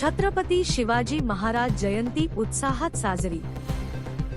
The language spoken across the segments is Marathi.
छत्रपती शिवाजी महाराज जयंती उत्साहात साजरी।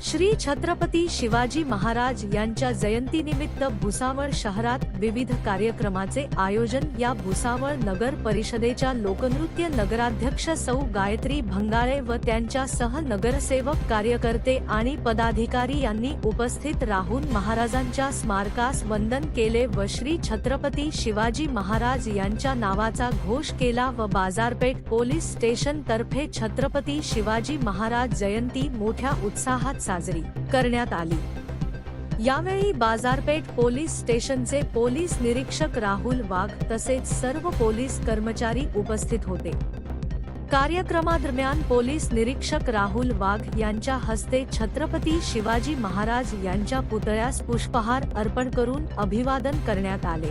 श्री छत्रपती शिवाजी महाराज यांच्या जयंतीनिमित्त भुसावळ शहरात विविध कार्यक्रमाचे आयोजन। या भुसावळ नगर परिषदेच्या लोकनृत्य नगराध्यक्ष सौ गायत्री भंगाळे व त्यांच्यासह नगरसेवक, कार्यकर्ते आणि पदाधिकारी यांनी उपस्थित राहून महाराजांच्या स्मारकास वंदन केले व श्री छत्रपती शिवाजी महाराज यांच्या नावाचा घोष केला व बाजारपेठ पोलीस स्टेशन तर्फे छत्रपती शिवाजी महाराज जयंती मोठ्या उत्साहात साजरी करण्यात आली। यावेळी बाजारपेठ पोलीस स्टेशनचे पोलीस निरीक्षक राहुल वाघ तसेच सर्व पोलीस कर्मचारी उपस्थित होते। कार्यक्रमादरम्यान पोलीस निरीक्षक राहुल वाघ यांच्या हस्ते छत्रपती शिवाजी महाराज यांच्या पुतळ्यास पुष्पहार अर्पण करून अभिवादन करण्यात आले।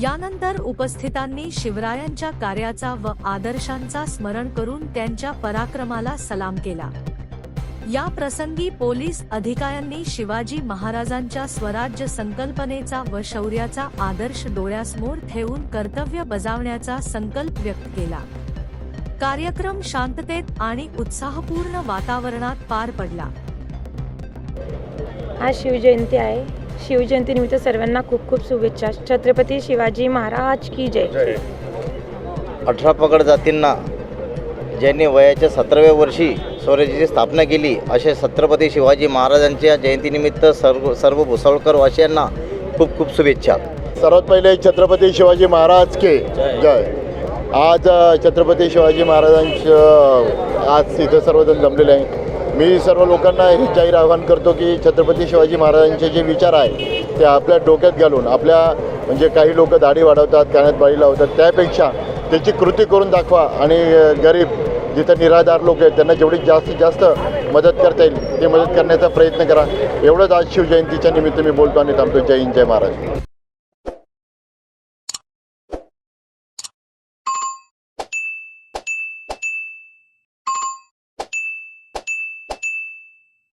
यानंतर उपस्थितांनी शिवरायांच्या कार्याचा व आदर्शांचा स्मरण करून त्यांच्या पराक्रमाला सलाम केला। या प्रसंगी पोलीस अधिकाऱ्यांनी शिवाजी महाराजांच्या स्वराज्य संकल्पनेचा व शौर्याचा आदर्श डोळ्यासमोर ठेवून कर्तव्य बजावण्याचा संकल्प व्यक्त केला। कार्यक्रम शांततेत आणि उत्साहपूर्ण वातावरणात पार पडला। आज शिवजयंती आहे। शिवजयंतीनिमित्त सर्वांना खूप खूप शुभेच्छा। छत्रपती शिवाजी महाराज की जय। 18 पगड जातींना ज्यांनी वयाच्या 17व्या वर्षी स्वराज्याची स्थापना केली असे छत्रपती शिवाजी महाराजांच्या जयंतीनिमित्त सर्व भुसावळकर वासियांना खूप खूप शुभेच्छा। सर्वात पहिले छत्रपती शिवाजी महाराज के जय। आज छत्रपती शिवाजी महाराजांचं आज इथं सर्वजण जमलेले आहे। मी सर्व लोकांना हे जाहीर आवाहन करतो की छत्रपती शिवाजी महाराजांचे जे विचार आहे ते आपल्या डोक्यात घालून, आपल्या म्हणजे काही लोक दाढी वाढवतात, कानात बाळी लावतात, त्यापेक्षा त्याची कृती करून दाखवा आणि गरीब जिथं निराधार लोक आहेत त्यांना जेवढी जास्तीत जास्त मदत करता येईल ते मदत करण्याचा प्रयत्न करा। एवढंच आज शिवजयंतीच्या निमित्त मी बोलतो आणि थांबतो। जय हिंद, जय महाराज।